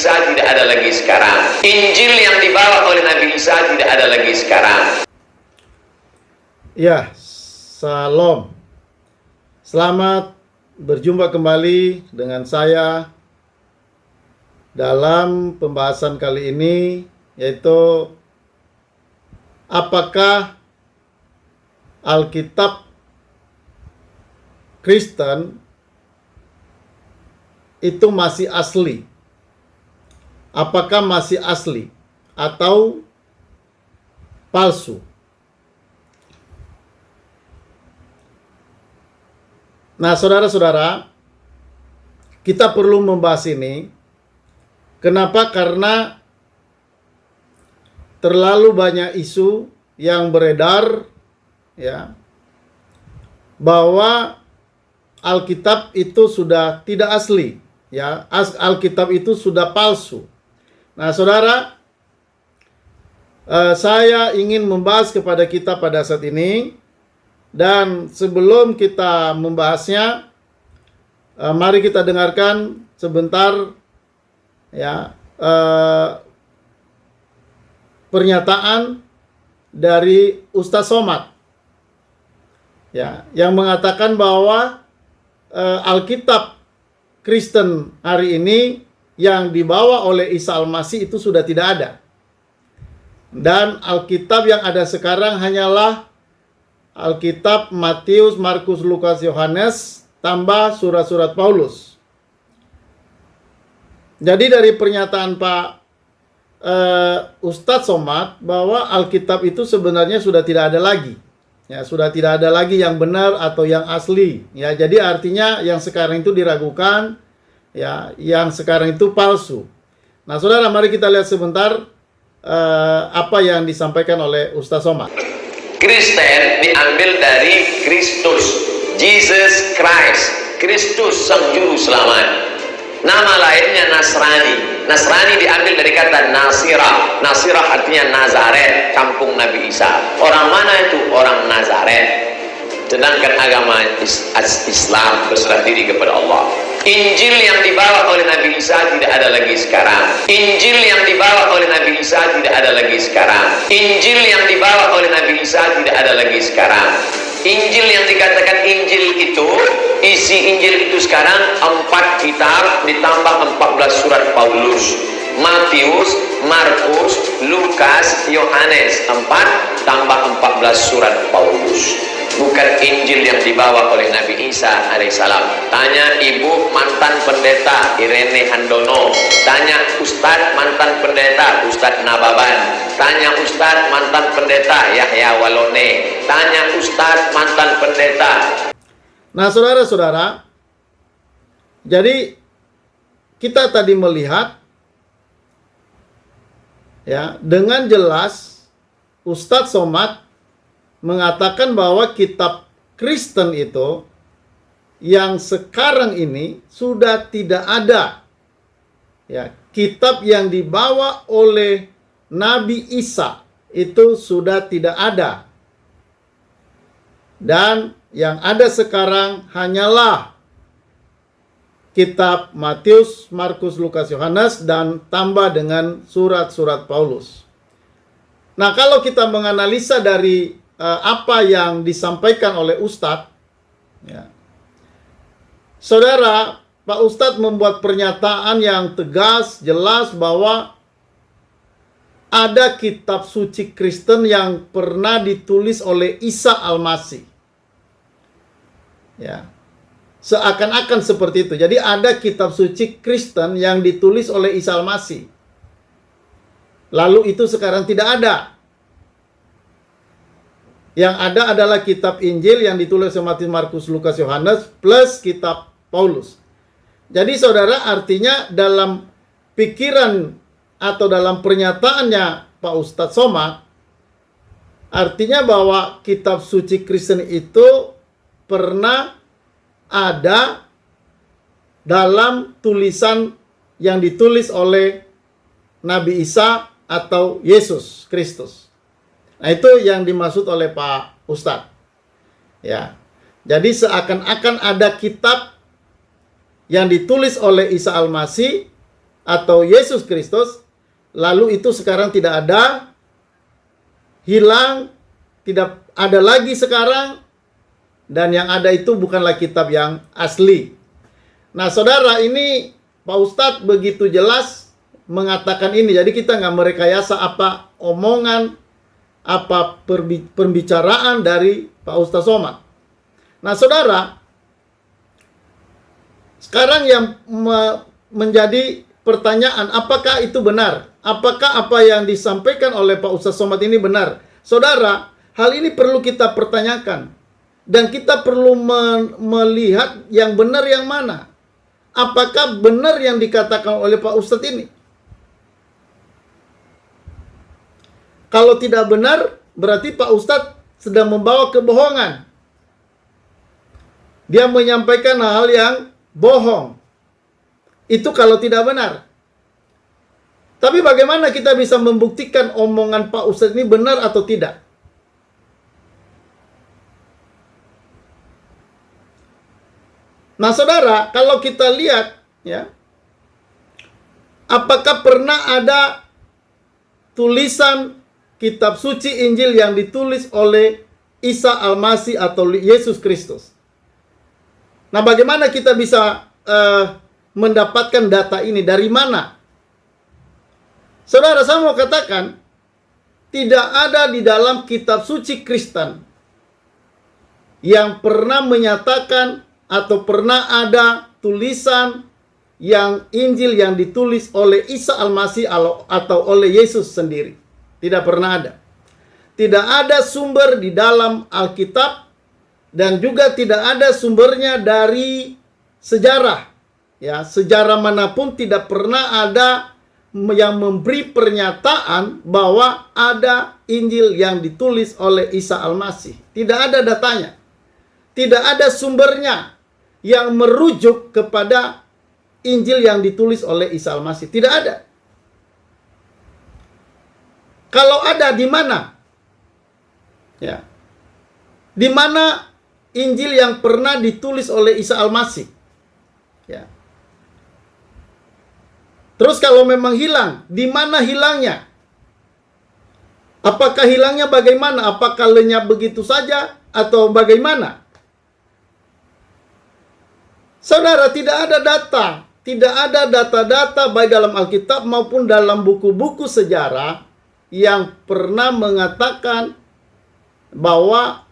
Isa tidak ada lagi sekarang. Injil yang dibawa oleh Nabi Isa tidak ada lagi sekarang. Ya, salam. Selamat berjumpa kembali dengan saya dalam pembahasan kali ini, yaitu apakah Alkitab Kristen itu masih asli? Apakah masih asli atau palsu? Nah, saudara-saudara, kita perlu membahas ini. Kenapa? Karena terlalu banyak isu yang beredar, ya, bahwa Alkitab itu sudah tidak asli, ya, Alkitab itu sudah palsu. Nah, saudara, saya ingin membahas kepada kita pada saat ini, dan sebelum kita membahasnya, mari kita dengarkan sebentar, ya, pernyataan dari Ustaz Somad, ya, yang mengatakan bahwa Alkitab Kristen hari ini yang dibawa oleh Isa Al-Masih itu sudah tidak ada. Dan Alkitab yang ada sekarang hanyalah Alkitab Matius, Markus, Lukas, Yohanes, tambah surat-surat Paulus. Jadi dari pernyataan Pak Ustadz Somad bahwa Alkitab itu sebenarnya sudah tidak ada lagi. Ya, sudah tidak ada lagi yang benar atau yang asli. Ya, jadi artinya yang sekarang itu diragukan, ya, yang sekarang itu palsu. Nah, saudara, mari kita lihat sebentar apa yang disampaikan oleh Ustaz Somad. Kristen diambil dari Kristus, Jesus Christ, Kristus sang juru selamat. Nama lainnya Nasrani. Nasrani diambil dari kata Nasirah. Nasirah artinya Nazaret, kampung Nabi Isa. Orang mana itu? Orang Nazaret. Sedangkan agama Islam berserah diri kepada Allah. Injil yang dibawa oleh Nabi Isa tidak ada lagi sekarang. Injil yang dibawa oleh Nabi Isa tidak ada lagi sekarang. Injil yang dibawa oleh Nabi Isa tidak ada lagi sekarang. Injil yang dikatakan Injil itu, isi Injil itu sekarang 4 kitab ditambah 14 surat Paulus. Matius, Markus, Lukas, Yohanes, 4 tambah 14 surat Paulus. Bukan Injil yang dibawa oleh Nabi Isa alaihissalam. Tanya ibu mantan pendeta Irene Handono. Tanya Ustadz mantan pendeta Ustadz Nababan. Tanya Ustadz mantan pendeta Yahya Walone. Tanya Ustadz mantan pendeta. Nah, saudara-saudara, jadi kita tadi melihat, ya, dengan jelas Ustadz Somad mengatakan bahwa kitab Kristen itu yang sekarang ini sudah tidak ada. Ya, kitab yang dibawa oleh Nabi Isa itu sudah tidak ada. Dan yang ada sekarang hanyalah kitab Matius, Markus, Lukas, Yohanes, dan tambah dengan surat-surat Paulus. Nah, kalau kita menganalisa dari apa yang disampaikan oleh Ustadz, ya, saudara, Pak Ustadz membuat pernyataan yang tegas, jelas bahwa ada kitab suci Kristen yang pernah ditulis oleh Isa Al-Masih. Ya, seakan-akan seperti itu. Jadi ada kitab suci Kristen yang ditulis oleh Isa Al-Masih. Lalu itu sekarang tidak ada. Yang ada adalah kitab Injil yang ditulis oleh Matius, Markus, Lukas, Yohanes plus kitab Paulus. Jadi saudara, artinya dalam pikiran atau dalam pernyataannya Pak Ustadz Somad, artinya bahwa kitab suci Kristen itu pernah ada dalam tulisan yang ditulis oleh Nabi Isa atau Yesus Kristus. Nah, itu yang dimaksud oleh Pak Ustadz. Ya. Jadi seakan-akan ada kitab yang ditulis oleh Isa Al-Masih atau Yesus Kristus, lalu itu sekarang tidak ada, hilang, tidak ada lagi sekarang, dan yang ada itu bukanlah kitab yang asli. Nah, saudara, ini Pak Ustadz begitu jelas mengatakan ini. Jadi kita nggak merekayasa apa omongan, apa pembicaraan dari Pak Ustadz Somad. Nah, saudara, sekarang yang menjadi pertanyaan, apakah itu benar? Apakah apa yang disampaikan oleh Pak Ustadz Somad ini benar? Saudara, hal ini perlu kita pertanyakan. Dan kita perlu melihat yang benar yang mana. Apakah benar yang dikatakan oleh Pak Ustadz ini? Kalau tidak benar, berarti Pak Ustadz sedang membawa kebohongan. Dia menyampaikan hal yang bohong. Itu kalau tidak benar. Tapi bagaimana kita bisa membuktikan omongan Pak Ustadz ini benar atau tidak? Nah, saudara, kalau kita lihat, ya, apakah pernah ada tulisan kitab suci Injil yang ditulis oleh Isa Al-Masih atau Yesus Kristus? Nah, bagaimana kita bisa mendapatkan data ini? Dari mana? Saudara, saya mau katakan, tidak ada di dalam kitab suci Kristen yang pernah menyatakan atau pernah ada tulisan yang Injil yang ditulis oleh Isa Al-Masih atau oleh Yesus sendiri. Tidak pernah ada. Tidak ada sumber di dalam Alkitab dan juga tidak ada sumbernya dari sejarah. Ya, sejarah manapun tidak pernah ada yang memberi pernyataan bahwa ada Injil yang ditulis oleh Isa Al-Masih. Tidak ada datanya. Tidak ada sumbernya yang merujuk kepada Injil yang ditulis oleh Isa Al-Masih. Tidak ada. Kalau ada, di mana? Ya. Di mana Injil yang pernah ditulis oleh Isa Al-Masih? Ya. Terus kalau memang hilang, di mana hilangnya? Apakah hilangnya bagaimana? Apakah lenyap begitu saja atau bagaimana? Saudara, tidak ada data. Tidak ada data-data baik dalam Alkitab maupun dalam buku-buku sejarah yang pernah mengatakan bahwa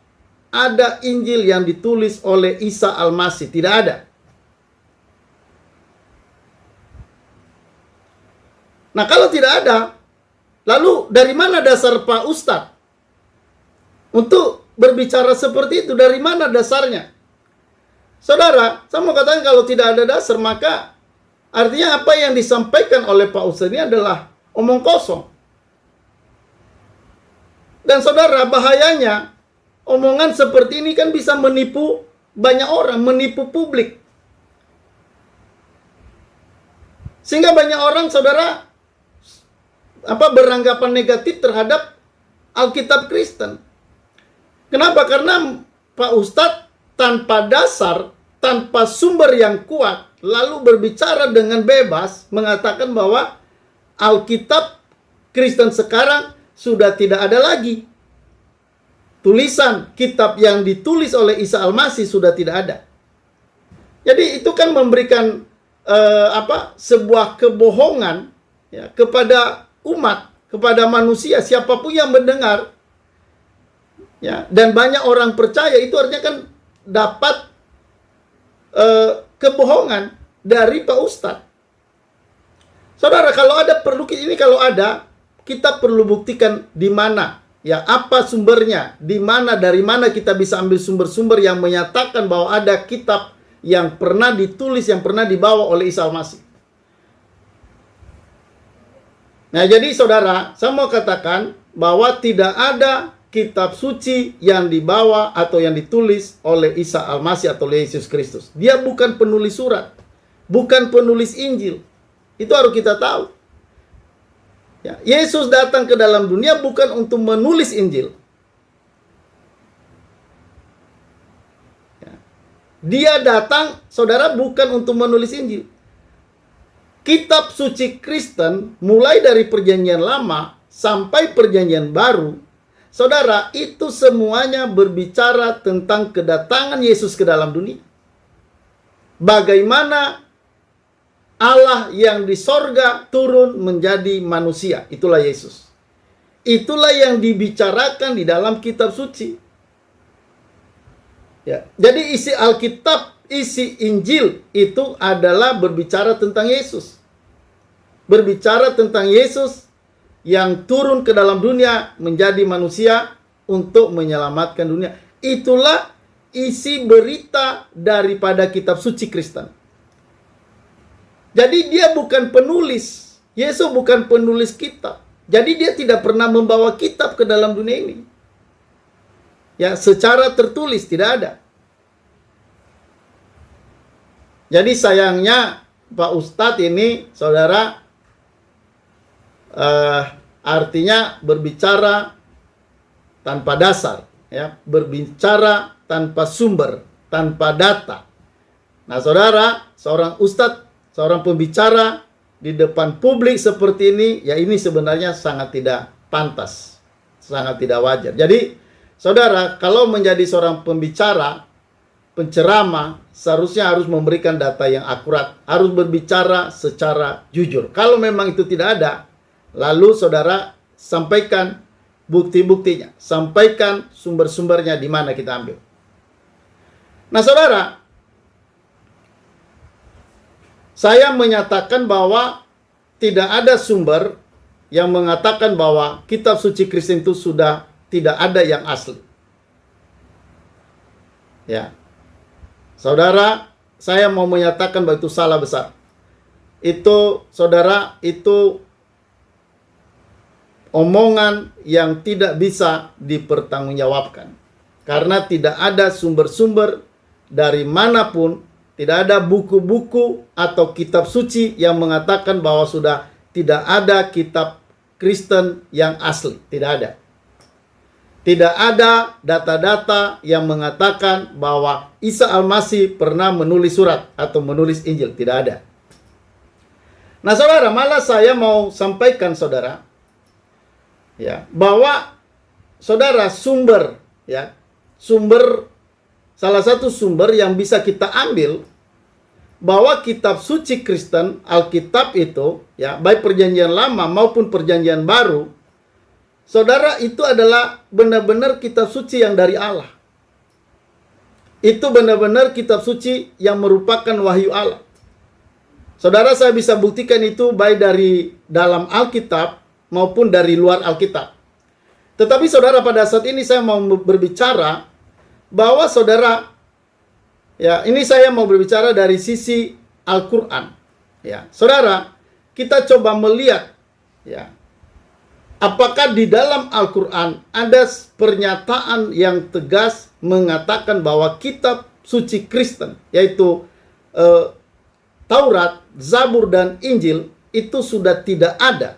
ada Injil yang ditulis oleh Isa Al-Masih. Tidak ada. Nah, kalau tidak ada, lalu dari mana dasar Pak Ustadz untuk berbicara seperti itu? Dari mana dasarnya? Saudara, saya mau katakan kalau tidak ada dasar, maka artinya apa yang disampaikan oleh Pak Ustadz ini adalah omong kosong. Dan saudara, bahayanya omongan seperti ini kan bisa menipu banyak orang, menipu publik. Sehingga banyak orang, saudara, beranggapan negatif terhadap Alkitab Kristen. Kenapa? Karena Pak Ustadz tanpa dasar, tanpa sumber yang kuat, lalu berbicara dengan bebas, mengatakan bahwa Alkitab Kristen sekarang sudah tidak ada lagi. Tulisan kitab yang ditulis oleh Isa Al-Masih sudah tidak ada. Jadi itu kan memberikan sebuah kebohongan, ya, kepada umat, kepada manusia, siapapun yang mendengar, ya, dan banyak orang percaya, itu artinya kan dapat kebohongan dari Pak Ustadz. Saudara, kalau ada kalau ada, kita perlu buktikan di mana, ya, apa sumbernya, di mana, dari mana kita bisa ambil sumber-sumber yang menyatakan bahwa ada kitab yang pernah ditulis, yang pernah dibawa oleh Isa Al-Masih. Nah, jadi saudara, saya mau katakan bahwa tidak ada kitab suci yang dibawa atau yang ditulis oleh Isa Al-Masih atau oleh Yesus Kristus. Dia bukan penulis surat, bukan penulis Injil. Itu harus kita tahu. Ya, Yesus datang ke dalam dunia bukan untuk menulis Injil. Ya. Dia datang, saudara, bukan untuk menulis Injil. kitab suci Kristen mulai dari perjanjian lama sampai perjanjian baru, saudara, itu semuanya berbicara tentang kedatangan Yesus ke dalam dunia. Bagaimana Allah yang di sorga turun menjadi manusia. Itulah Yesus. Itulah yang dibicarakan di dalam kitab suci. Ya. Jadi isi Alkitab, isi Injil itu adalah berbicara tentang Yesus. Berbicara tentang Yesus yang turun ke dalam dunia menjadi manusia untuk menyelamatkan dunia. Itulah isi berita daripada kitab suci Kristen. Jadi dia bukan penulis. Yesus bukan penulis kitab. Jadi dia tidak pernah membawa kitab ke dalam dunia ini. Ya, secara tertulis tidak ada. Jadi sayangnya Pak Ustadz ini, saudara, artinya berbicara tanpa dasar, ya, berbicara tanpa sumber, tanpa data. Nah, saudara, seorang ustadz, seorang pembicara di depan publik seperti ini, ya ini sebenarnya sangat tidak pantas, sangat tidak wajar. Jadi, saudara, kalau menjadi seorang pembicara, penceramah, seharusnya harus memberikan data yang akurat, harus berbicara secara jujur. Kalau memang itu tidak ada, lalu saudara sampaikan bukti-buktinya, sampaikan sumber-sumbernya di mana kita ambil. Nah, saudara, saya menyatakan bahwa tidak ada sumber yang mengatakan bahwa kitab suci Kristen itu sudah tidak ada yang asli. Ya. Saudara, saya mau menyatakan bahwa itu salah besar. Itu, saudara, itu omongan yang tidak bisa dipertanggungjawabkan. Karena tidak ada sumber-sumber dari manapun, tidak ada buku-buku atau kitab suci yang mengatakan bahwa sudah tidak ada kitab Kristen yang asli. Tidak ada. Tidak ada data-data yang mengatakan bahwa Isa Al-Masih pernah menulis surat atau menulis Injil. Tidak ada. Nah, saudara, malah saya mau sampaikan, saudara, ya, bahwa saudara sumber, ya, salah satu sumber yang bisa kita ambil bahwa kitab suci Kristen, Alkitab itu, ya, baik perjanjian lama maupun perjanjian baru, saudara, itu adalah benar-benar kitab suci yang dari Allah. Itu benar-benar kitab suci yang merupakan wahyu Allah. Saudara, saya bisa buktikan itu baik dari dalam Alkitab maupun dari luar Alkitab. Tetapi saudara, pada saat ini saya mau berbicara bahwa saudara, ya, ini saya mau berbicara dari sisi Al-Quran. Ya, saudara, kita coba melihat, ya, apakah di dalam Al-Quran ada pernyataan yang tegas mengatakan bahwa kitab suci Kristen, yaitu Taurat, Zabur, dan Injil, itu sudah tidak ada.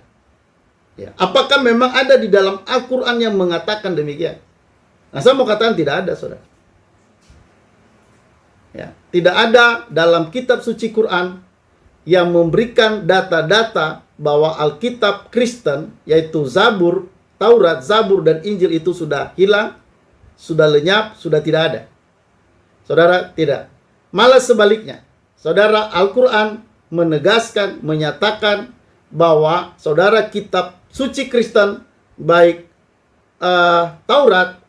Ya, apakah memang ada di dalam Al-Quran yang mengatakan demikian? Nah, saya mau katakan tidak ada, saudara. Ya, tidak ada dalam kitab suci Quran yang memberikan data-data bahwa Alkitab Kristen, yaitu Zabur, Taurat, Zabur, dan Injil itu sudah hilang, sudah lenyap, sudah tidak ada. Saudara, tidak. Malah sebaliknya, saudara, Al-Quran menegaskan, menyatakan bahwa saudara kitab suci Kristen, baik Taurat,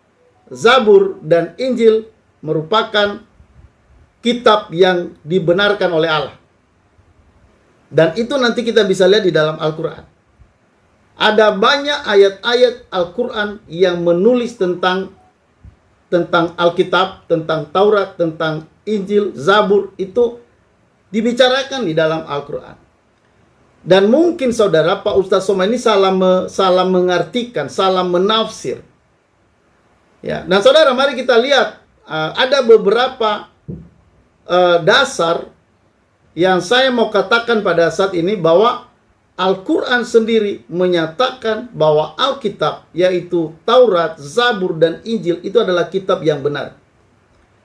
Zabur, dan Injil merupakan kitab yang dibenarkan oleh Allah. Dan itu nanti kita bisa lihat di dalam Al-Quran. Ada banyak ayat-ayat Al-Quran yang menulis tentang Alkitab, tentang Taurat, tentang Injil, Zabur, itu dibicarakan di dalam Al-Quran. Dan mungkin saudara, Pak Ustadz Somad ini salah mengartikan, salah menafsir. Ya, dan saudara, mari kita lihat ada beberapa dasar yang saya mau katakan pada saat ini bahwa Al-Quran sendiri menyatakan bahwa Alkitab, yaitu Taurat, Zabur, dan Injil, itu adalah kitab yang benar.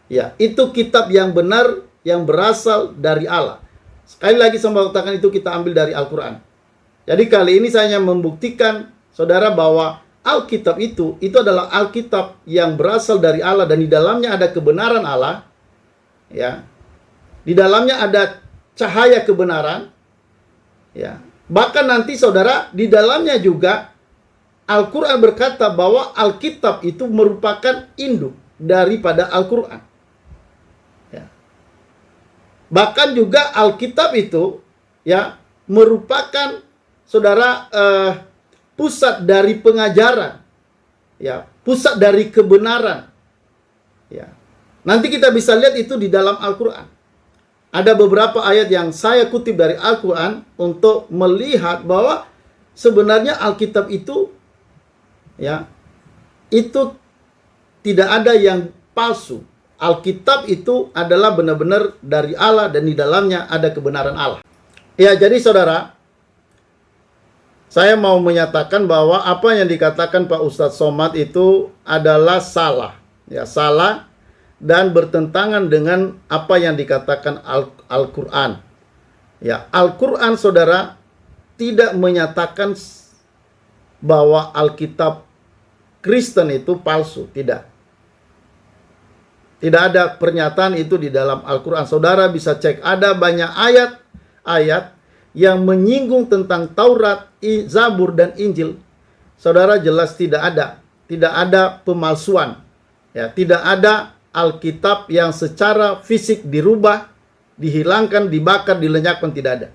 Ya, itu kitab yang benar yang berasal dari Allah. Sekali lagi saya mengatakan itu kita ambil dari Al-Quran. Jadi kali ini saya hanya membuktikan saudara bahwa Alkitab itu adalah Alkitab yang berasal dari Allah dan di dalamnya ada kebenaran Allah. Ya. Di dalamnya ada cahaya kebenaran. Ya. Bahkan nanti saudara, di dalamnya juga Al-Quran berkata bahwa Alkitab itu merupakan induk daripada Al-Quran. Ya. Bahkan juga Alkitab itu ya merupakan saudara pusat dari pengajaran, ya, pusat dari kebenaran. Ya. Nanti kita bisa lihat itu di dalam Al-Quran. Ada beberapa ayat yang saya kutip dari Al-Quran untuk melihat bahwa sebenarnya Alkitab itu ya, itu tidak ada yang palsu. Alkitab itu adalah benar-benar dari Allah dan di dalamnya ada kebenaran Allah. Ya, jadi saudara, saya mau menyatakan bahwa apa yang dikatakan Pak Ustadz Somad itu adalah salah. Ya, salah dan bertentangan dengan apa yang dikatakan Al-Quran. Ya, Al-Quran saudara tidak menyatakan bahwa Alkitab Kristen itu palsu, tidak. Tidak ada pernyataan itu di dalam Al-Quran. Saudara bisa cek, ada banyak ayat-ayat yang menyinggung tentang Taurat, Zabur, dan Injil. Saudara jelas tidak ada pemalsuan. Ya, tidak ada Alkitab yang secara fisik dirubah, dihilangkan, dibakar, dilenyapkan, tidak ada.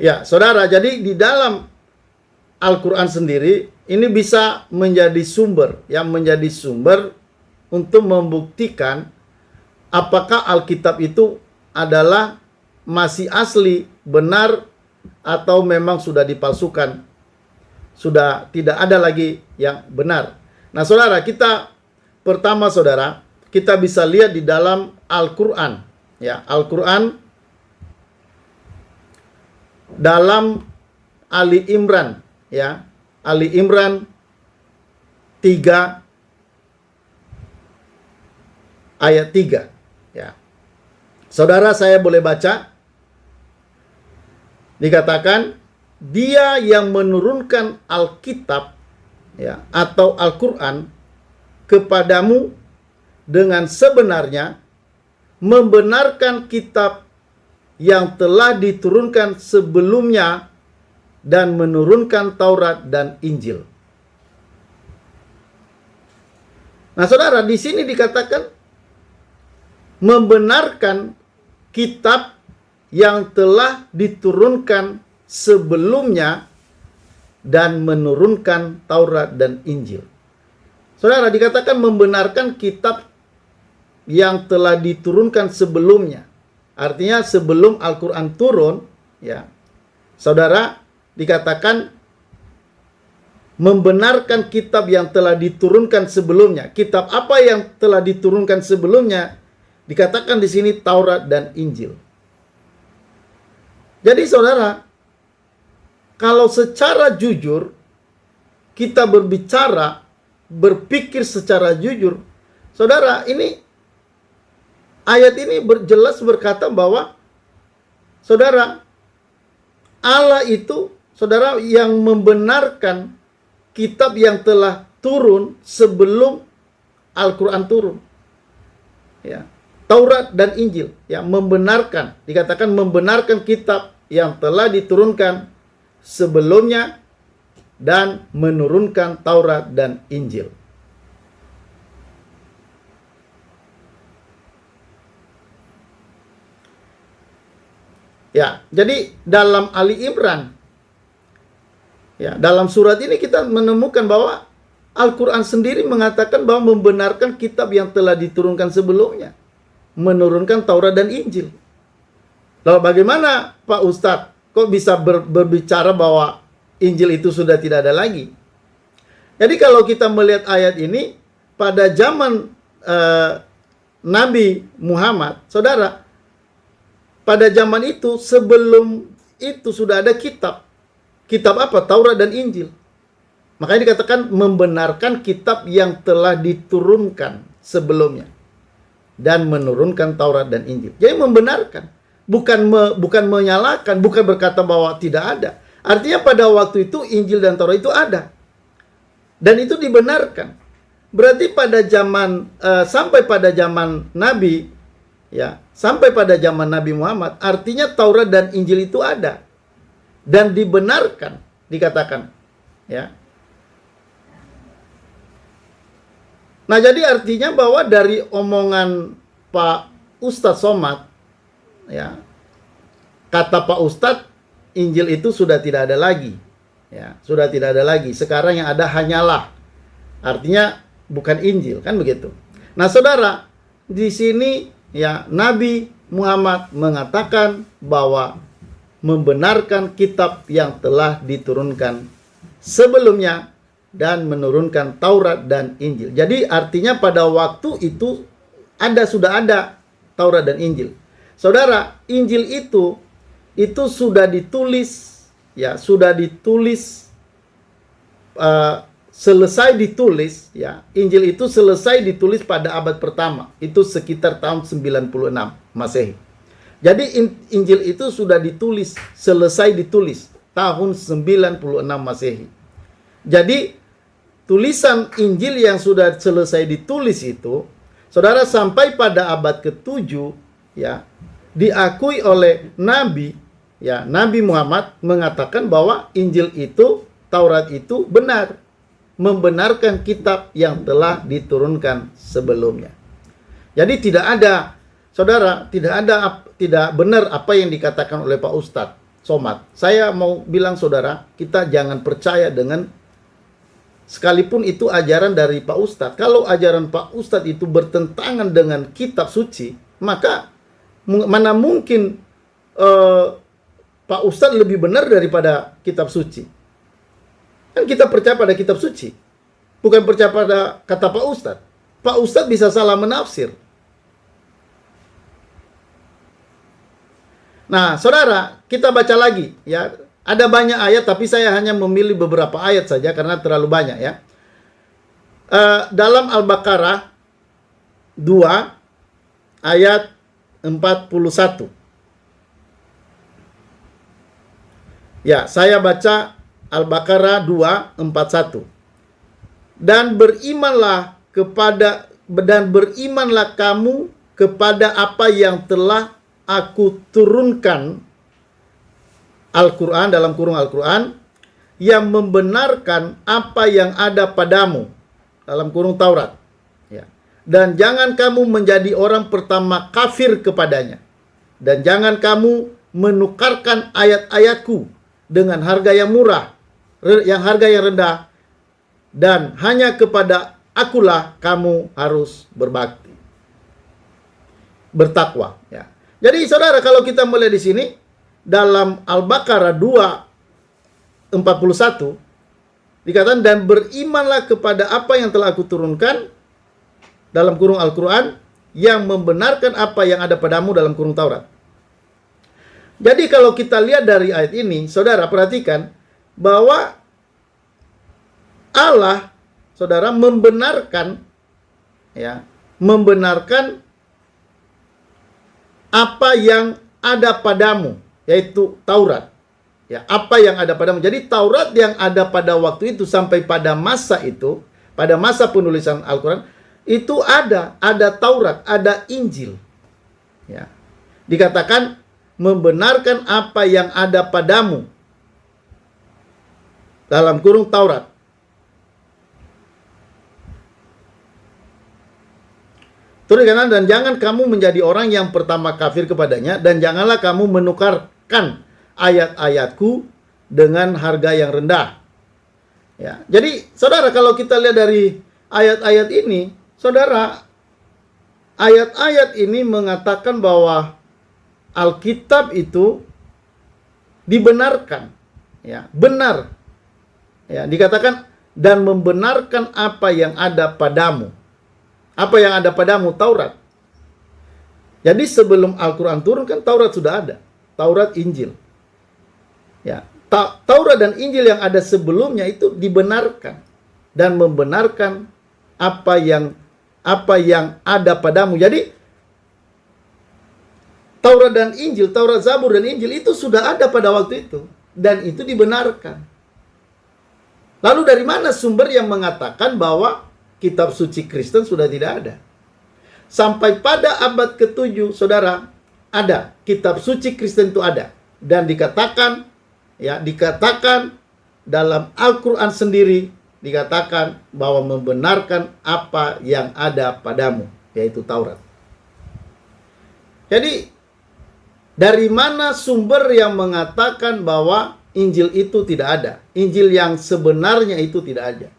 Ya, saudara, jadi di dalam Al-Quran sendiri ini bisa menjadi sumber untuk membuktikan apakah Alkitab itu adalah masih asli, benar, atau memang sudah dipalsukan, sudah tidak ada lagi yang benar. Nah saudara, kita bisa lihat di dalam Al-Quran, ya, Al-Quran dalam Ali Imran, ya, Ali Imran 3 ayat 3, ya. Saudara, saya boleh baca. Dikatakan, Dia yang menurunkan Alkitab, ya, atau Al-Quran kepadamu dengan sebenarnya, membenarkan kitab yang telah diturunkan sebelumnya dan menurunkan Taurat dan Injil. Nah, saudara, di sini dikatakan membenarkan kitab yang telah diturunkan sebelumnya dan menurunkan Taurat dan Injil. Saudara, dikatakan membenarkan kitab yang telah diturunkan sebelumnya. Artinya sebelum Al-Quran turun, ya, saudara, dikatakan membenarkan kitab yang telah diturunkan sebelumnya. Kitab apa yang telah diturunkan sebelumnya? Dikatakan di sini Taurat dan Injil. Jadi saudara, kalau secara jujur kita berpikir secara jujur, saudara, ini ayat ini jelas berkata bahwa saudara, Allah itu saudara yang membenarkan kitab yang telah turun sebelum Al-Quran turun. Ya. Taurat dan Injil, ya, membenarkan, dikatakan membenarkan kitab yang telah diturunkan sebelumnya dan menurunkan Taurat dan Injil. Ya, jadi dalam Ali Imran, ya, dalam surat ini kita menemukan bahwa Al-Quran sendiri mengatakan bahwa membenarkan kitab yang telah diturunkan sebelumnya, menurunkan Taurat dan Injil. Lalu bagaimana Pak Ustadz kok bisa berbicara bahwa Injil itu sudah tidak ada lagi? Jadi kalau kita melihat ayat ini pada zaman Nabi Muhammad, saudara, pada zaman itu sebelum itu sudah ada kitab. Kitab apa? Taurat dan Injil. Makanya dikatakan membenarkan kitab yang telah diturunkan sebelumnya dan menurunkan Taurat dan Injil. Jadi membenarkan. bukan menyalahkan, bukan berkata bahwa tidak ada. Artinya pada waktu itu Injil dan Taurat itu ada. Dan itu dibenarkan. Berarti pada zaman sampai pada zaman Nabi, ya, sampai pada zaman Nabi Muhammad, artinya Taurat dan Injil itu ada dan dibenarkan, dikatakan, ya. Nah, jadi artinya bahwa dari omongan Pak Ustadz Somad, ya, kata Pak Ustadz, Injil itu sudah tidak ada lagi, ya, sudah tidak ada lagi. Sekarang yang ada hanyalah, artinya bukan Injil, kan begitu. Nah, saudara, di sini ya Nabi Muhammad mengatakan bahwa membenarkan kitab yang telah diturunkan sebelumnya dan menurunkan Taurat dan Injil. Jadi artinya pada waktu itu sudah ada Taurat dan Injil. Saudara, Injil itu sudah ditulis, ya, sudah ditulis, selesai ditulis, ya. Injil itu selesai ditulis pada abad pertama, itu sekitar tahun 96 Masehi. Jadi Injil itu sudah ditulis, selesai ditulis tahun 96 Masehi. Jadi tulisan Injil yang sudah selesai ditulis itu, saudara, sampai pada abad ke-7, ya, diakui oleh Nabi, ya, Nabi Muhammad mengatakan bahwa Injil itu, Taurat itu benar, membenarkan kitab yang telah diturunkan sebelumnya. Jadi tidak ada, saudara, tidak benar apa yang dikatakan oleh Pak Ustadz Somad. Saya mau bilang, saudara, kita jangan percaya dengan, sekalipun itu ajaran dari Pak Ustadz. Kalau ajaran Pak Ustadz itu bertentangan dengan kitab suci, maka mana mungkin Pak Ustadz lebih benar daripada kitab suci. Kan kita percaya pada kitab suci, bukan percaya pada kata Pak Ustadz. Pak Ustadz bisa salah menafsir. Nah, saudara, kita baca lagi, ya. Ada banyak ayat, tapi saya hanya memilih beberapa ayat saja karena terlalu banyak, ya. Dalam Al-Baqarah 2 ayat 41. Ya, saya baca Al-Baqarah 2:41. Dan berimanlah kamu kepada apa yang telah aku turunkan, Al-Quran, dalam kurung Al-Quran, yang membenarkan apa yang ada padamu, dalam kurung Taurat, ya. Dan jangan kamu menjadi orang pertama kafir kepadanya, dan jangan kamu menukarkan ayat-ayatku dengan harga yang murah, harga yang rendah, dan hanya kepada akulah kamu harus berbakti, bertakwa, ya. Jadi saudara, kalau kita melihat di sini dalam Al-Baqarah 2:41 dikatakan, dan berimanlah kepada apa yang telah aku turunkan, dalam kurung Al-Quran, yang membenarkan apa yang ada padamu, dalam kurung Taurat. Jadi kalau kita lihat dari ayat ini, saudara, perhatikan bahwa Allah, saudara, membenarkan, ya, membenarkan apa yang ada padamu, yaitu Taurat. Ya, apa yang ada padamu. Jadi Taurat yang ada pada waktu itu sampai pada masa itu, pada masa penulisan Al-Quran, itu ada Taurat, ada Injil. Ya. Dikatakan membenarkan apa yang ada padamu, dalam kurung Taurat. Terus dikatakan, dan jangan kamu menjadi orang yang pertama kafir kepadanya, dan janganlah kamu menukarkan ayat-ayatku dengan harga yang rendah. Ya, jadi saudara, kalau kita lihat dari ayat-ayat ini, saudara, ayat-ayat ini mengatakan bahwa Alkitab itu dibenarkan, ya, benar. Ya, dikatakan, dan membenarkan apa yang ada padamu. Apa yang ada padamu? Taurat. Jadi sebelum Al-Quran turun kan Taurat sudah ada. Taurat, Injil. Ya, Taurat dan Injil yang ada sebelumnya itu dibenarkan dan membenarkan apa yang ada padamu. Jadi Taurat dan Injil, Taurat, Zabur dan Injil itu sudah ada pada waktu itu dan itu dibenarkan. Lalu dari mana sumber yang mengatakan bahwa kitab suci Kristen sudah tidak ada? Sampai pada abad ke-7, saudara, ada kitab suci Kristen itu ada dan dikatakan dalam Al-Quran sendiri dikatakan bahwa membenarkan apa yang ada padamu, yaitu Taurat. Jadi dari mana sumber yang mengatakan bahwa Injil itu tidak ada? Injil yang sebenarnya itu tidak ada.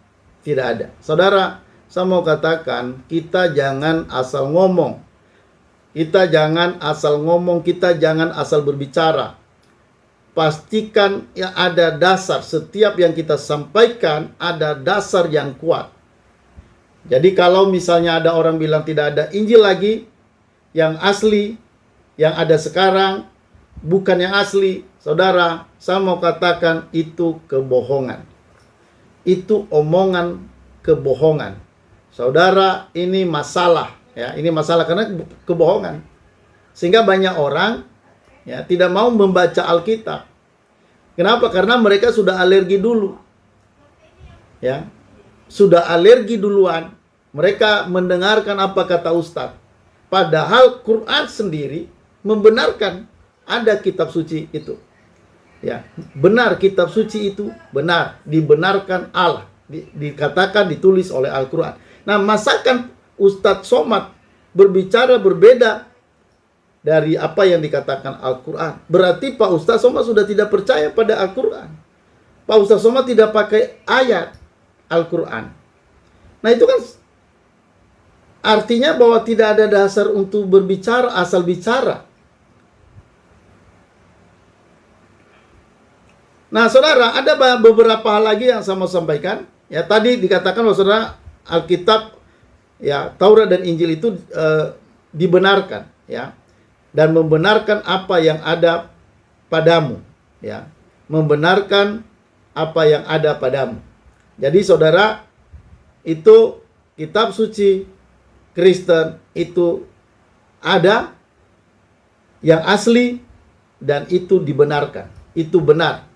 Tidak ada. Saudara, saya mau katakan, kita jangan asal ngomong. Kita jangan asal ngomong, kita jangan asal berbicara. Pastikan ya ada dasar. Setiap yang kita sampaikan ada dasar yang kuat. Jadi kalau misalnya ada orang bilang tidak ada Injil lagi, yang asli, yang ada sekarang, bukan yang asli, saudara, saya mau katakan itu kebohongan. Itu omongan kebohongan. Saudara, ini masalah, ya, ini masalah karena kebohongan. Sehingga banyak orang ya tidak mau membaca Alkitab. Kenapa? Karena mereka sudah alergi dulu. Ya. Sudah alergi duluan. Mereka mendengarkan apa kata Ustadz. Padahal Quran sendiri membenarkan ada kitab suci itu. Ya, benar kitab suci itu benar, dibenarkan Allah, dikatakan ditulis oleh Al-Quran. Nah, masakan Ustadz Somad berbicara berbeda dari apa yang dikatakan Al-Quran? Berarti Pak Ustadz Somad sudah tidak percaya pada Al-Quran. Pak Ustadz Somad tidak pakai ayat Al-Quran. Nah, itu kan artinya bahwa tidak ada dasar untuk berbicara, asal bicara. Nah, saudara, ada beberapa hal lagi yang saya mau sampaikan. Ya, tadi dikatakan bahwa saudara, Alkitab, ya, Taurat dan Injil itu dibenarkan, ya, dan membenarkan apa yang ada padamu, ya, membenarkan apa yang ada padamu. Jadi, saudara, itu kitab suci Kristen itu ada, yang asli, dan itu dibenarkan, itu benar.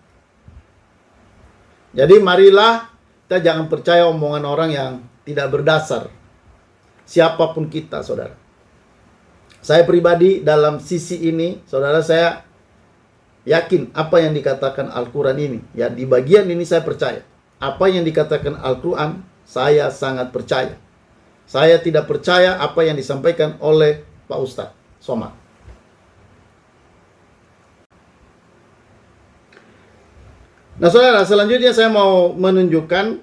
Jadi marilah kita jangan percaya omongan orang yang tidak berdasar. Siapapun kita, saudara. Saya pribadi dalam sisi ini, saudara, saya yakin apa yang dikatakan Al-Quran ini. Ya, di bagian ini saya percaya. Apa yang dikatakan Al-Quran, saya sangat percaya. Saya tidak percaya apa yang disampaikan oleh Pak Ustadz Somad. Nah, saudara, selanjutnya saya mau menunjukkan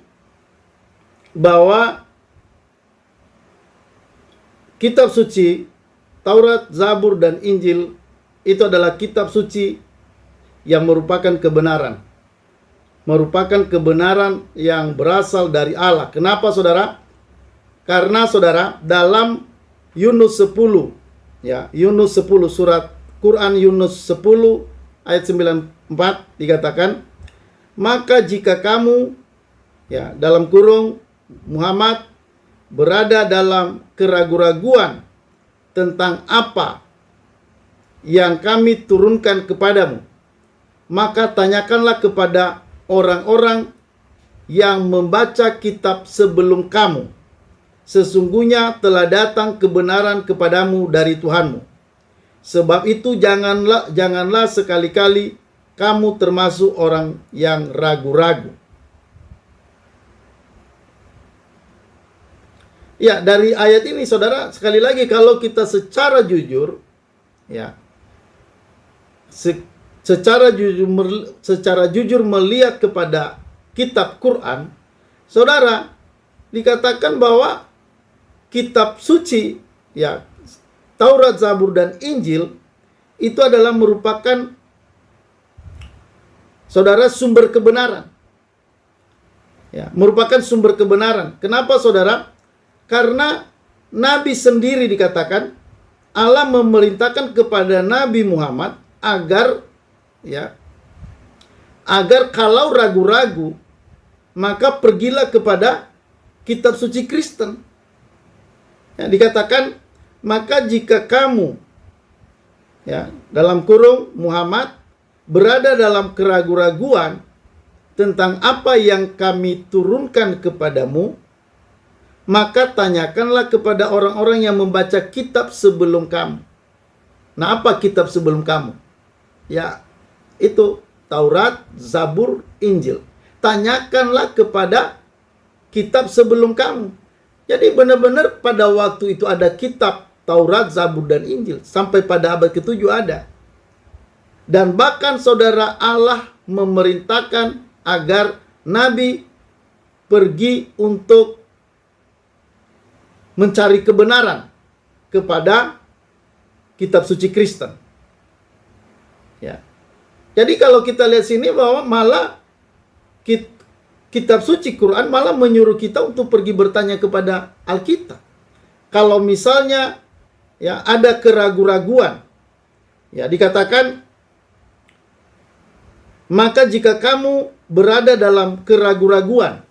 bahwa kitab suci Taurat, Zabur, dan Injil itu adalah kitab suci yang merupakan kebenaran. Merupakan kebenaran yang berasal dari Allah. Kenapa, saudara? Karena, saudara, dalam Yunus 10, ya, Yunus 10, surat Quran Yunus 10 ayat 94 dikatakan, maka jika kamu, ya, dalam kurung Muhammad, berada dalam keraguan-raguan tentang apa yang kami turunkan kepadamu, maka tanyakanlah kepada orang-orang yang membaca kitab sebelum kamu. Sesungguhnya telah datang kebenaran kepadamu dari Tuhanmu. Sebab itu janganlah sekali-kali kamu termasuk orang yang ragu-ragu. Ya, dari ayat ini, saudara, sekali lagi kalau kita secara jujur, ya, secara jujur melihat kepada kitab Quran, saudara, dikatakan bahwa kitab suci, ya, Taurat, Zabur, dan Injil itu adalah merupakan, saudara, sumber kebenaran. Ya, merupakan sumber kebenaran. Kenapa, saudara? Karena Nabi sendiri dikatakan Allah memerintahkan kepada Nabi Muhammad agar, ya, agar kalau ragu-ragu maka pergilah kepada kitab suci Kristen. Ya, dikatakan, maka jika kamu, ya, dalam kurung Muhammad berada dalam keraguan-raguan tentang apa yang kami turunkan kepadamu, maka tanyakanlah kepada orang-orang yang membaca kitab sebelum kamu. Nah, apa kitab sebelum kamu? Ya, itu Taurat, Zabur, Injil. Tanyakanlah kepada kitab sebelum kamu. Jadi benar-benar pada waktu itu ada kitab Taurat, Zabur, dan Injil. Sampai pada abad ke-7 ada. Dan bahkan saudara, Allah memerintahkan agar Nabi pergi untuk mencari kebenaran kepada kitab suci Kristen. Ya. Jadi kalau kita lihat sini bahwa malah kitab suci Quran malah menyuruh kita untuk pergi bertanya kepada Alkitab. Kalau misalnya ya ada keraguan-raguan, ya dikatakan, maka jika kamu berada dalam keraguan-raguan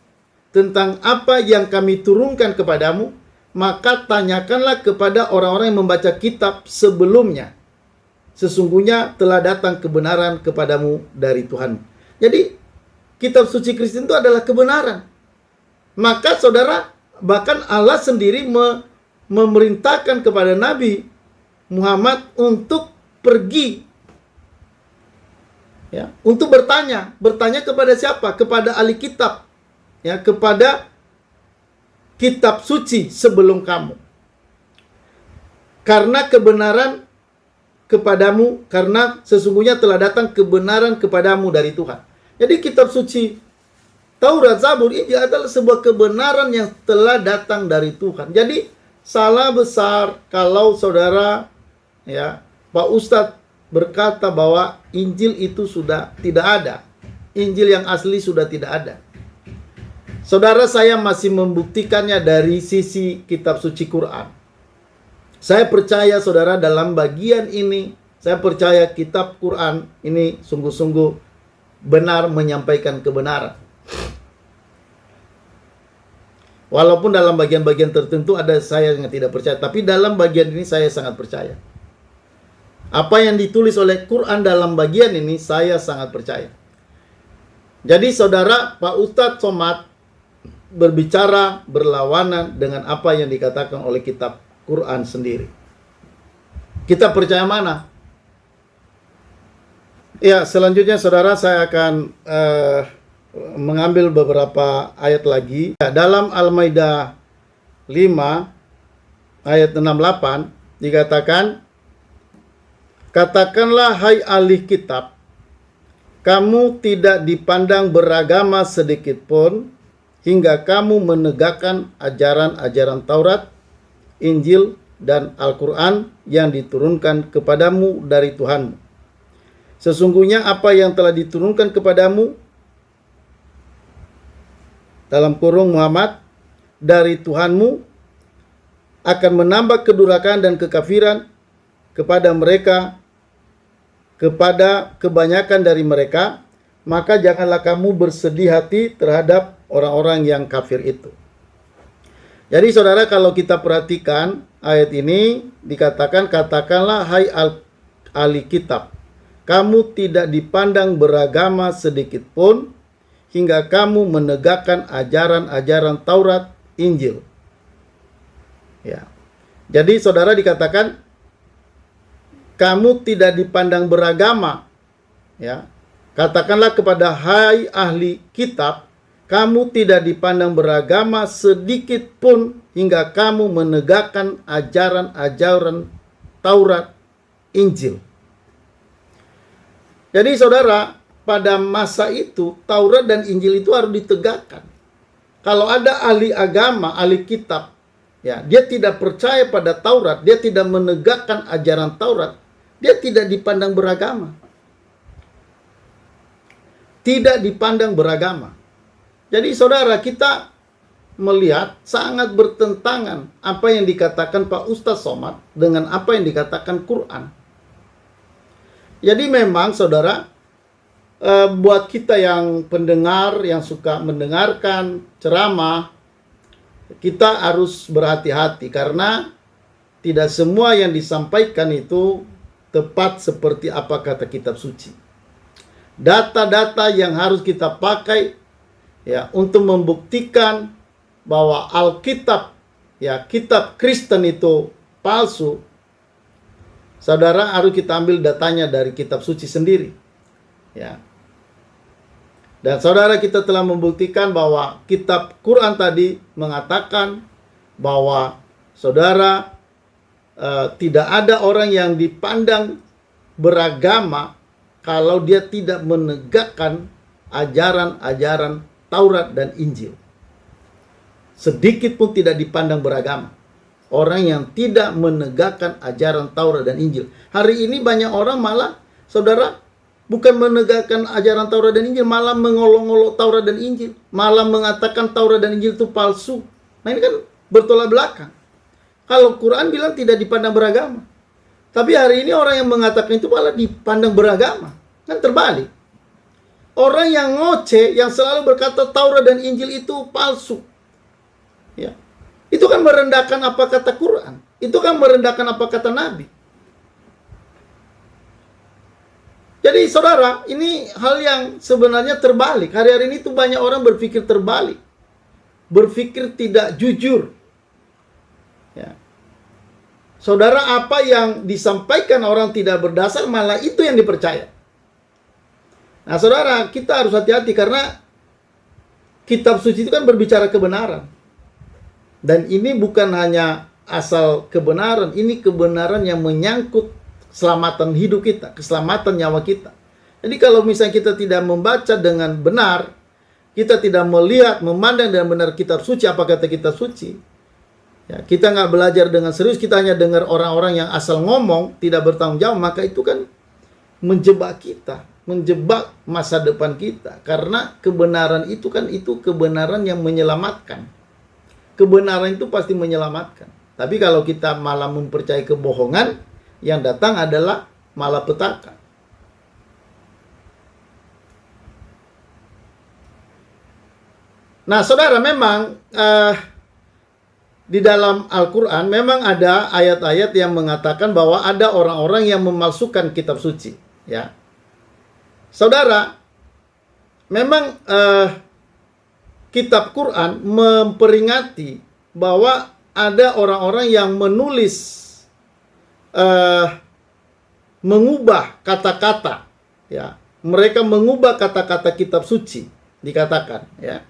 tentang apa yang kami turunkan kepadamu, maka tanyakanlah kepada orang-orang yang membaca kitab sebelumnya. Sesungguhnya telah datang kebenaran kepadamu dari Tuhan. Jadi, kitab suci Kristen itu adalah kebenaran. Maka saudara, bahkan Allah sendiri memerintahkan kepada Nabi Muhammad untuk pergi, ya, untuk bertanya kepada siapa? Kepada ahli kitab, ya, kepada kitab suci sebelum kamu. Karena kebenaran kepadamu, karena sesungguhnya telah datang kebenaran kepadamu dari Tuhan. Jadi kitab suci Taurat, Zabur, Injil adalah sebuah kebenaran yang telah datang dari Tuhan. Jadi salah besar kalau saudara, ya, Pak Ustadz berkata bahwa Injil itu sudah tidak ada. Injil yang asli sudah tidak ada. Saudara, saya masih membuktikannya dari sisi kitab suci Quran. Saya percaya saudara dalam bagian ini, saya percaya kitab Quran ini sungguh-sungguh benar menyampaikan kebenaran. Walaupun dalam bagian-bagian tertentu ada saya yang tidak percaya, tapi dalam bagian ini saya sangat percaya. Apa yang ditulis oleh Quran dalam bagian ini saya sangat percaya. Jadi saudara, Pak Ustadz Somad berbicara berlawanan dengan apa yang dikatakan oleh kitab Quran sendiri. Kita percaya mana? Ya, selanjutnya saudara, saya akan mengambil beberapa ayat lagi. Ya, dalam Al-Maidah 5 ayat 68 dikatakan, katakanlah hai ahli kitab, kamu tidak dipandang beragama sedikit pun hingga kamu menegakkan ajaran-ajaran Taurat, Injil, dan Al-Quran yang diturunkan kepadamu dari Tuhanmu. Sesungguhnya apa yang telah diturunkan kepadamu, dalam kurung Muhammad, dari Tuhanmu, akan menambah kedurhakaan dan kekafiran kepada mereka, kepada kebanyakan dari mereka, maka janganlah kamu bersedih hati terhadap orang-orang yang kafir itu. Jadi saudara, kalau kita perhatikan ayat ini dikatakan, katakanlah hai ahli kitab, kamu tidak dipandang beragama sedikit pun hingga kamu menegakkan ajaran-ajaran Taurat, Injil. Ya. Jadi saudara dikatakan kamu tidak dipandang beragama. Ya. Katakanlah kepada hai ahli kitab, kamu tidak dipandang beragama sedikit pun hingga kamu menegakkan ajaran-ajaran Taurat, Injil. Jadi saudara, pada masa itu Taurat dan Injil itu harus ditegakkan. Kalau ada ahli agama, ahli kitab, ya, dia tidak percaya pada Taurat, dia tidak menegakkan ajaran Taurat, dia tidak dipandang beragama. Tidak dipandang beragama. Jadi saudara, kita melihat sangat bertentangan apa yang dikatakan Pak Ustadz Somad dengan apa yang dikatakan Quran. Jadi memang saudara, buat kita yang pendengar, yang suka mendengarkan ceramah, kita harus berhati-hati karena tidak semua yang disampaikan itu tepat seperti apa kata kitab suci. Data-data yang harus kita pakai ya untuk membuktikan bahwa Alkitab, ya kitab Kristen itu palsu. Saudara, harus kita ambil datanya dari kitab suci sendiri. Ya. Dan saudara, kita telah membuktikan bahwa kitab Quran tadi mengatakan bahwa saudara, tidak ada orang yang dipandang beragama kalau dia tidak menegakkan ajaran-ajaran Taurat dan Injil. Sedikit pun tidak dipandang beragama orang yang tidak menegakkan ajaran Taurat dan Injil. Hari ini banyak orang malah, saudara, bukan menegakkan ajaran Taurat dan Injil, malah mengolok-olok Taurat dan Injil, malah mengatakan Taurat dan Injil itu palsu. Nah, ini kan bertolak belakang. Kalau Quran bilang tidak dipandang beragama, tapi hari ini orang yang mengatakan itu malah dipandang beragama. Kan terbalik. Orang yang ngoceh, yang selalu berkata Taurat dan Injil itu palsu, ya, itu kan merendahkan apa kata Quran. Itu kan merendahkan apa kata Nabi. Jadi saudara, ini hal yang sebenarnya terbalik. Hari-hari ini tuh banyak orang berpikir terbalik. Berpikir tidak jujur. Ya. Saudara, apa yang disampaikan orang tidak berdasar, malah itu yang dipercaya. Nah saudara, kita harus hati-hati karena kitab suci itu kan berbicara kebenaran. Dan ini bukan hanya asal kebenaran, ini kebenaran yang menyangkut keselamatan hidup kita, keselamatan nyawa kita. Jadi kalau misalnya kita tidak membaca dengan benar, kita tidak melihat, memandang dengan benar kitab suci, apa kata kitab suci, ya, kita nggak belajar dengan serius, kita hanya dengar orang-orang yang asal ngomong, tidak bertanggung jawab, maka itu kan menjebak kita, menjebak masa depan kita. Karena kebenaran itu kan, itu kebenaran yang menyelamatkan. Kebenaran itu pasti menyelamatkan. Tapi kalau kita malah mempercayai kebohongan, yang datang adalah malapetaka. Nah, saudara, memang di dalam Al-Quran memang ada ayat-ayat yang mengatakan bahwa ada orang-orang yang memalsukan kitab suci. Ya, saudara, memang kitab Quran memperingati bahwa ada orang-orang yang menulis, mengubah kata-kata, ya, mereka mengubah kata-kata kitab suci, dikatakan, ya.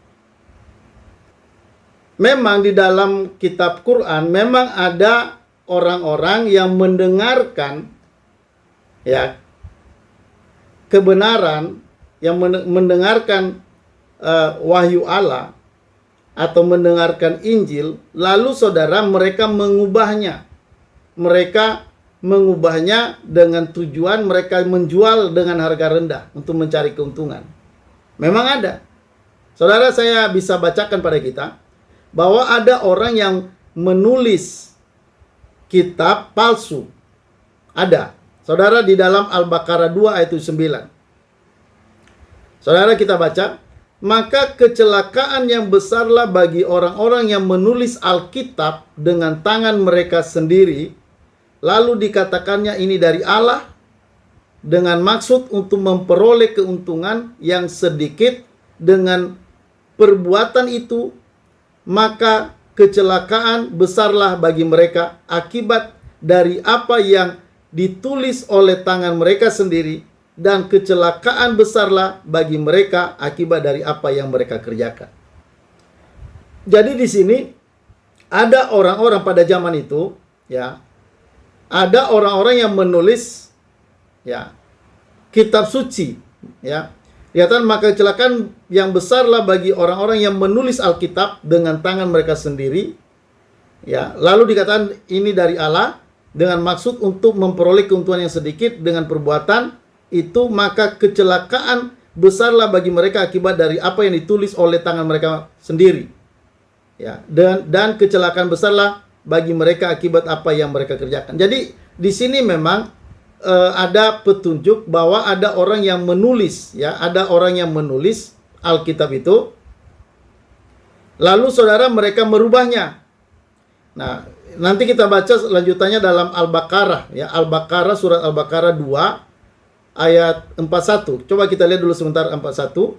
Memang di dalam kitab Quran memang ada orang-orang yang mendengarkan, ya, kebenaran, yang mendengarkan wahyu Allah atau mendengarkan Injil, lalu saudara, mereka mengubahnya. Mereka mengubahnya dengan tujuan mereka menjual dengan harga rendah untuk mencari keuntungan. Memang ada. Saudara, saya bisa bacakan pada kita bahwa ada orang yang menulis kitab palsu. Ada. Saudara, di dalam Al-Baqarah 2 ayat 9. Saudara, kita baca, maka kecelakaan yang besarlah bagi orang-orang yang menulis Alkitab dengan tangan mereka sendiri, lalu dikatakannya ini dari Allah, dengan maksud untuk memperoleh keuntungan yang sedikit. Dengan perbuatan itu, maka kecelakaan besarlah bagi mereka akibat dari apa yang ditulis oleh tangan mereka sendiri, dan kecelakaan besarlah bagi mereka akibat dari apa yang mereka kerjakan. Jadi di sini ada orang-orang pada zaman itu, ya, ada orang-orang yang menulis, ya, kitab suci, ya. Dikatakan maka kecelakaan yang besarlah bagi orang-orang yang menulis Alkitab dengan tangan mereka sendiri, ya. Lalu dikatakan ini dari Allah dengan maksud untuk memperoleh keuntungan yang sedikit. Dengan perbuatan itu maka kecelakaan besarlah bagi mereka akibat dari apa yang ditulis oleh tangan mereka sendiri, ya, dan kecelakaan besarlah bagi mereka akibat apa yang mereka kerjakan. Jadi di sini memang ada petunjuk bahwa ada orang yang menulis, ya, ada orang yang menulis Alkitab itu, lalu saudara, mereka merubahnya. Nah, Nanti kita baca lanjutannya dalam Al-Baqarah ya, Al-Baqarah, surat Al-Baqarah 2 ayat 41. Coba kita lihat dulu sebentar 41.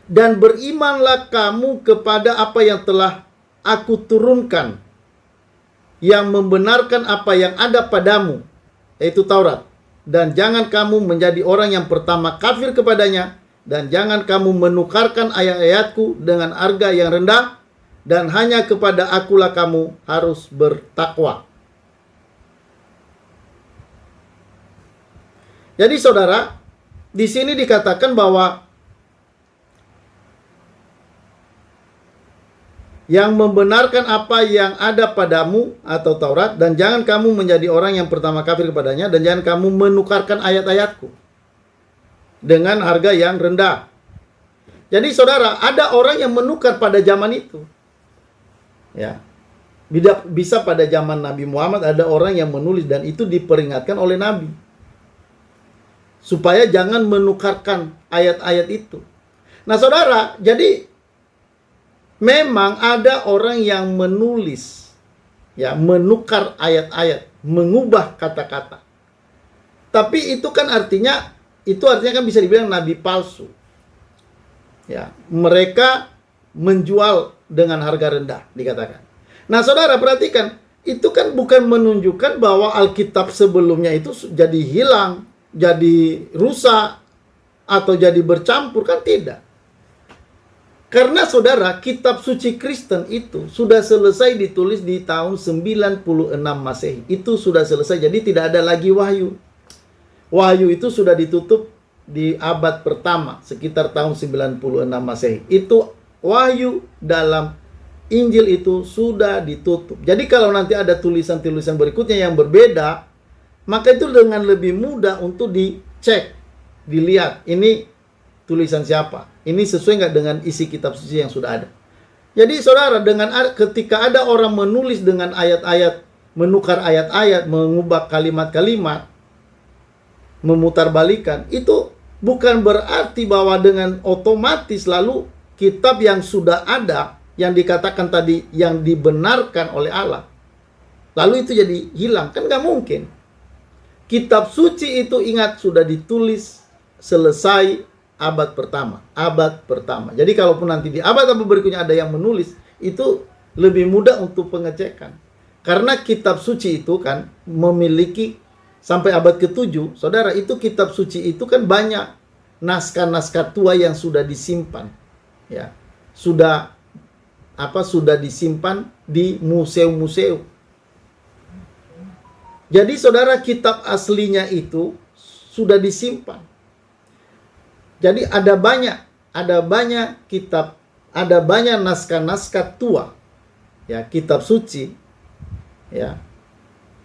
Dan berimanlah kamu kepada apa yang telah aku turunkan, yang membenarkan apa yang ada padamu, yaitu Taurat. Dan jangan kamu menjadi orang yang pertama kafir kepadanya, dan jangan kamu menukarkan ayat-ayatku dengan harga yang rendah, dan hanya kepada akulah kamu harus bertakwa. Jadi saudara, di sini dikatakan bahwa yang membenarkan apa yang ada padamu atau Taurat, dan jangan kamu menjadi orang yang pertama kafir kepadanya, dan jangan kamu menukarkan ayat-ayatku dengan harga yang rendah. Jadi saudara, ada orang yang menukar pada zaman itu. Ya. Bisa pada zaman Nabi Muhammad ada orang yang menulis, dan itu diperingatkan oleh Nabi. Supaya jangan menukarkan ayat-ayat itu. Nah saudara, jadi memang ada orang yang menulis, ya, menukar ayat-ayat, mengubah kata-kata. Tapi itu kan artinya kan bisa dibilang nabi palsu. Ya, mereka menjual dengan harga rendah, dikatakan. Nah, saudara perhatikan, itu kan bukan menunjukkan bahwa Alkitab sebelumnya itu jadi hilang, jadi rusak, atau jadi bercampur, kan tidak. Karena saudara, kitab suci Kristen itu sudah selesai ditulis di tahun 96 Masehi. Itu sudah selesai, jadi tidak ada lagi wahyu. Wahyu itu sudah ditutup di abad pertama, sekitar tahun 96 Masehi. Itu wahyu dalam Injil itu sudah ditutup. Jadi kalau nanti ada tulisan-tulisan berikutnya yang berbeda, maka itu dengan lebih mudah untuk dicek, dilihat. Ini tulisan siapa? Ini sesuai nggak dengan isi kitab suci yang sudah ada? Jadi saudara, ketika ada orang menulis dengan ayat-ayat, menukar ayat-ayat, mengubah kalimat-kalimat, memutarbalikan, itu bukan berarti bahwa dengan otomatis lalu kitab yang sudah ada, yang dikatakan tadi, yang dibenarkan oleh Allah, lalu itu jadi hilang. Kan nggak mungkin. Kitab suci itu, ingat, sudah ditulis selesai abad pertama. Abad pertama. Jadi kalaupun nanti di abad-abad berikutnya ada yang menulis, itu lebih mudah untuk pengecekan. Karena kitab suci itu kan memiliki sampai abad ke-7, saudara, itu kitab suci itu kan banyak naskah-naskah tua yang sudah disimpan. Ya. Sudah disimpan di museum-museum. Jadi saudara, kitab aslinya itu sudah disimpan. Jadi ada banyak kitab, ada banyak naskah-naskah tua, ya, kitab suci, ya.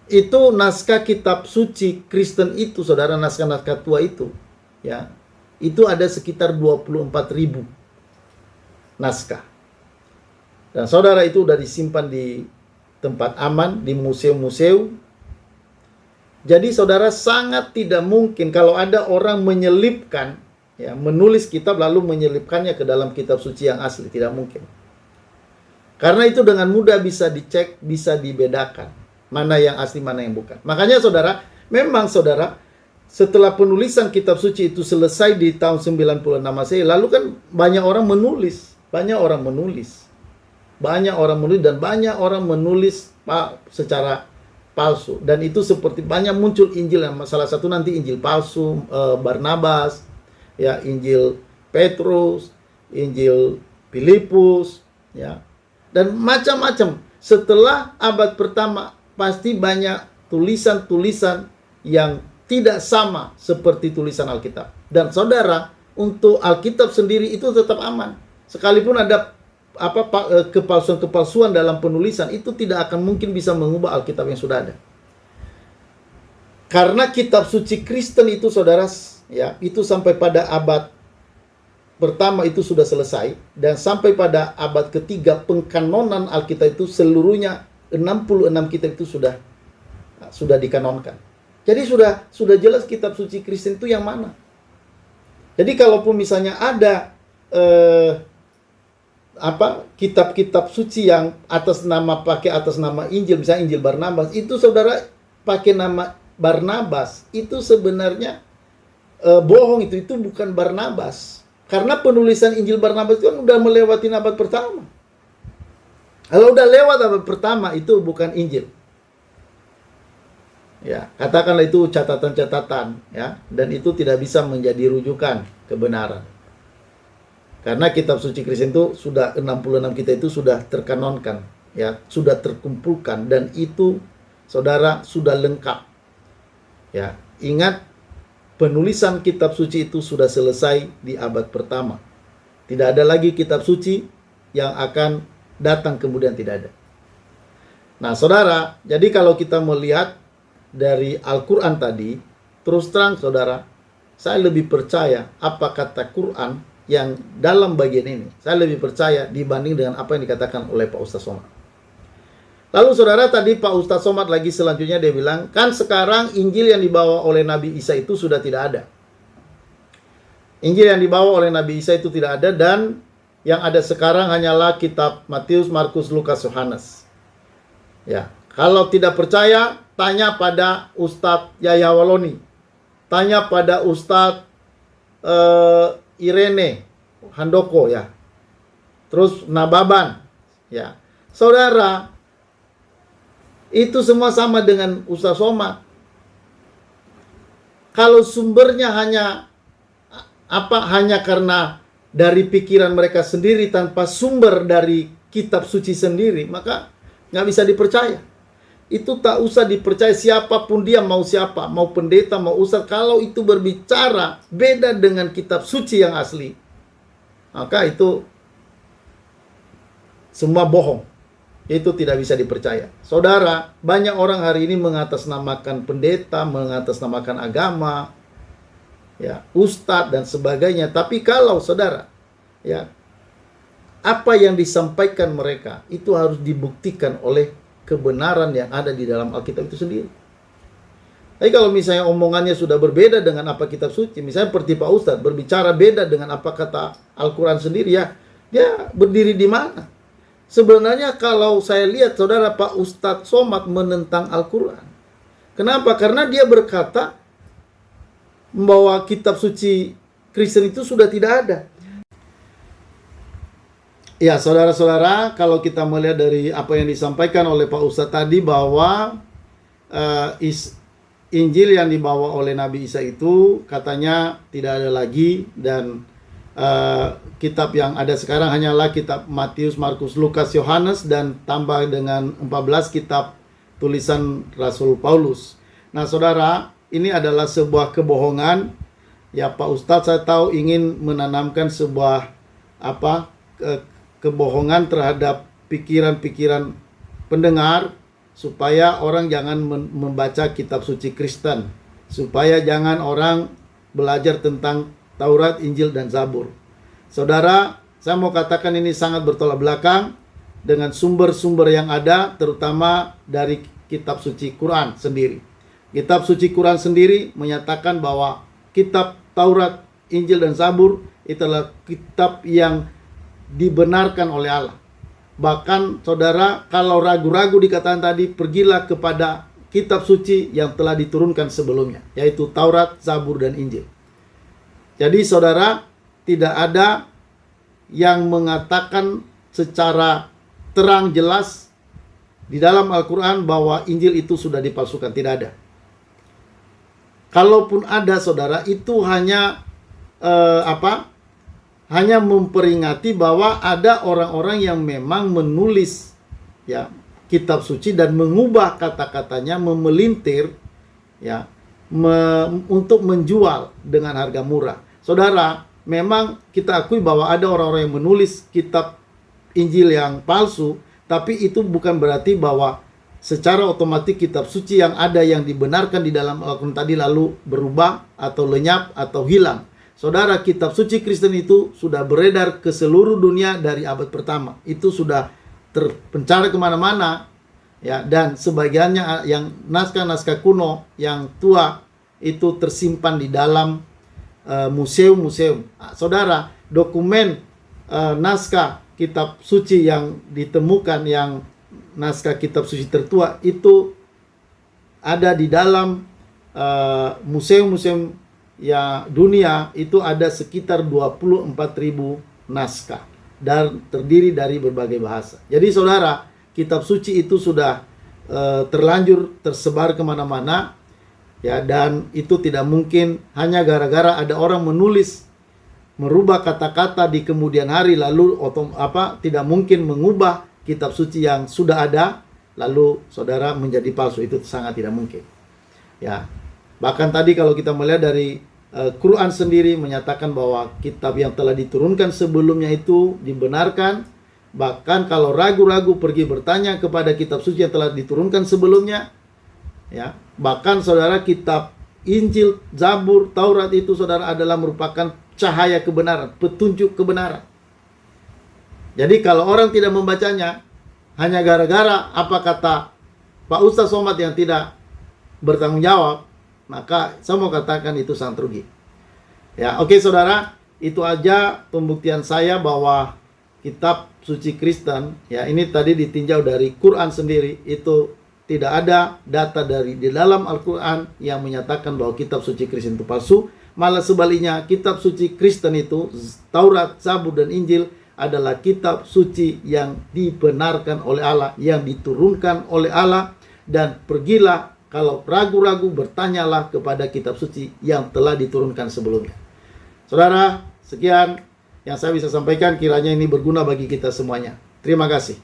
Itu naskah kitab suci Kristen itu, saudara, naskah-naskah tua itu, ya. Itu ada sekitar 24.000 naskah. Dan saudara, itu sudah disimpan di tempat aman, di museum-museum. Jadi saudara, sangat tidak mungkin kalau ada orang menyelipkan, ya, menulis kitab lalu menyelipkannya ke dalam kitab suci yang asli. Tidak mungkin. Karena itu dengan mudah bisa dicek, bisa dibedakan mana yang asli, mana yang bukan. Makanya saudara, memang saudara, setelah penulisan kitab suci itu selesai di tahun 96 Masehi, lalu kan banyak orang menulis. Dan banyak orang menulis secara palsu. Dan itu seperti banyak muncul Injil, salah satu nanti Injil palsu, Barnabas, ya, Injil Petrus, Injil Filipus, ya, dan macam-macam. Setelah abad pertama pasti banyak tulisan-tulisan yang tidak sama seperti tulisan Alkitab. Dan saudara, untuk Alkitab sendiri itu tetap aman. Sekalipun ada kepalsuan-kepalsuan dalam penulisan, itu tidak akan mungkin bisa mengubah Alkitab yang sudah ada. Karena kitab suci Kristen itu, saudara, ya, itu sampai pada abad pertama itu sudah selesai, dan sampai pada abad ketiga pengkanonan Alkitab itu seluruhnya 66 kitab itu sudah dikanonkan. Jadi sudah jelas kitab suci Kristen itu yang mana. Jadi kalaupun misalnya ada kitab-kitab suci yang atas nama Injil, misalnya Injil Barnabas, itu saudara pakai nama Barnabas, itu sebenarnya bohong, itu bukan Barnabas. Karena penulisan Injil Barnabas itu kan udah melewati abad pertama. Kalau udah lewat abad pertama, itu bukan Injil. Ya, katakanlah itu catatan-catatan, ya, dan itu tidak bisa menjadi rujukan kebenaran. Karena kitab suci Kristen itu sudah 66 kita itu sudah terkanonkan, ya, sudah terkumpulkan, dan itu saudara sudah lengkap. Ya, ingat, penulisan kitab suci itu sudah selesai di abad pertama. Tidak ada lagi kitab suci yang akan datang kemudian, tidak ada. Nah, saudara, jadi kalau kita melihat dari Al-Quran tadi, terus terang saudara, saya lebih percaya apa kata Quran yang dalam bagian ini. Saya lebih percaya dibanding dengan apa yang dikatakan oleh Pak Ustaz Somad. Lalu saudara, tadi Pak Ustaz Somad lagi selanjutnya dia bilang, kan sekarang Injil yang dibawa oleh Nabi Isa itu sudah tidak ada. Injil yang dibawa oleh Nabi Isa itu tidak ada, dan yang ada sekarang hanyalah kitab Matius, Markus, Lukas, Yohanes. Ya, kalau tidak percaya, tanya pada Ustadz Yahya Waloni, tanya pada Ustadz Irene Handoko, ya, terus Nababan, ya, saudara, itu semua sama dengan Ustaz Somad. Kalau sumbernya hanya karena dari pikiran mereka sendiri tanpa sumber dari kitab suci sendiri, maka nggak bisa dipercaya. Itu tak usah dipercaya siapapun dia, mau siapa, mau pendeta, mau ustaz. Kalau itu berbicara beda dengan kitab suci yang asli, maka itu semua bohong. Itu tidak bisa dipercaya. Saudara, banyak orang hari ini mengatasnamakan pendeta, mengatasnamakan agama, ya, ustadz dan sebagainya. Tapi kalau saudara, ya, apa yang disampaikan mereka itu harus dibuktikan oleh kebenaran yang ada di dalam Alkitab itu sendiri. Tapi kalau misalnya omongannya sudah berbeda dengan apa kitab suci, misalnya seperti Pak Ustadz berbicara beda dengan apa kata Al-Quran sendiri, ya, dia berdiri di mana? Sebenarnya kalau saya lihat saudara, Pak Ustadz Somad menentang Al-Quran. Kenapa? Karena dia berkata bahwa kitab suci Kristen itu sudah tidak ada. Ya, saudara-saudara, kalau kita melihat dari apa yang disampaikan oleh Pak Ustadz tadi, bahwa Injil yang dibawa oleh Nabi Isa itu katanya tidak ada lagi, dan kitab yang ada sekarang hanyalah kitab Matius, Markus, Lukas, Yohanes, dan tambah dengan 14 kitab tulisan Rasul Paulus. Nah, saudara, ini adalah sebuah kebohongan. Ya, Pak Ustadz saya tahu ingin menanamkan sebuah kebohongan terhadap pikiran-pikiran pendengar, supaya orang jangan membaca kitab suci Kristen, supaya jangan orang belajar tentang Taurat, Injil, dan Zabur. Saudara, saya mau katakan ini sangat bertolak belakang dengan sumber-sumber yang ada, terutama dari kitab suci Quran sendiri. Kitab suci Quran sendiri menyatakan bahwa kitab Taurat, Injil, dan Zabur itulah kitab yang dibenarkan oleh Allah. Bahkan saudara, kalau ragu-ragu dikatakan tadi, pergilah kepada kitab suci yang telah diturunkan sebelumnya, yaitu Taurat, Zabur, dan Injil. Jadi saudara, tidak ada yang mengatakan secara terang jelas di dalam Al-Quran bahwa Injil itu sudah dipalsukan. Tidak ada. Kalaupun ada saudara, itu hanya hanya memperingati bahwa ada orang-orang yang memang menulis, ya, kitab suci dan mengubah kata-katanya, memelintir, ya, untuk menjual dengan harga murah. Saudara, memang kita akui bahwa ada orang-orang yang menulis kitab Injil yang palsu, tapi itu bukan berarti bahwa secara otomatis kitab suci yang ada yang dibenarkan di dalam Al-Quran tadi lalu berubah atau lenyap atau hilang. Saudara, kitab suci Kristen itu sudah beredar ke seluruh dunia dari abad pertama. Itu sudah terpencar kemana-mana, ya, dan sebagiannya yang naskah-naskah kuno yang tua itu tersimpan di dalam museum-museum. Saudara, dokumen naskah kitab suci yang ditemukan, yang naskah kitab suci tertua itu ada di dalam museum-museum ya dunia, itu ada sekitar 24.000 naskah dan terdiri dari berbagai bahasa. Jadi saudara, kitab suci itu sudah terlanjur tersebar kemana-mana ya, dan itu tidak mungkin hanya gara-gara ada orang menulis merubah kata-kata di kemudian hari lalu tidak mungkin mengubah kitab suci yang sudah ada lalu saudara menjadi palsu. Itu sangat tidak mungkin ya. Bahkan tadi kalau kita melihat dari Quran sendiri menyatakan bahwa kitab yang telah diturunkan sebelumnya itu dibenarkan. Bahkan kalau ragu-ragu pergi bertanya kepada kitab suci yang telah diturunkan sebelumnya ya. Bahkan saudara, kitab Injil, Zabur, Taurat itu saudara adalah merupakan cahaya kebenaran, petunjuk kebenaran. Jadi kalau orang tidak membacanya hanya gara-gara apa kata Pak Ustaz Somad yang tidak bertanggung jawab, maka saya mau katakan itu sangat rugi. Ya, oke saudara, itu aja pembuktian saya bahwa kitab suci Kristen ya, ini tadi ditinjau dari Quran sendiri, itu tidak ada data dari di dalam Al-Quran yang menyatakan bahwa kitab suci Kristen itu palsu. Malah sebaliknya, kitab suci Kristen itu, Taurat, Zabur, dan Injil adalah kitab suci yang dibenarkan oleh Allah, yang diturunkan oleh Allah. Dan pergilah, kalau ragu-ragu, bertanyalah kepada kitab suci yang telah diturunkan sebelumnya. Saudara, sekian yang saya bisa sampaikan, kiranya ini berguna bagi kita semuanya. Terima kasih.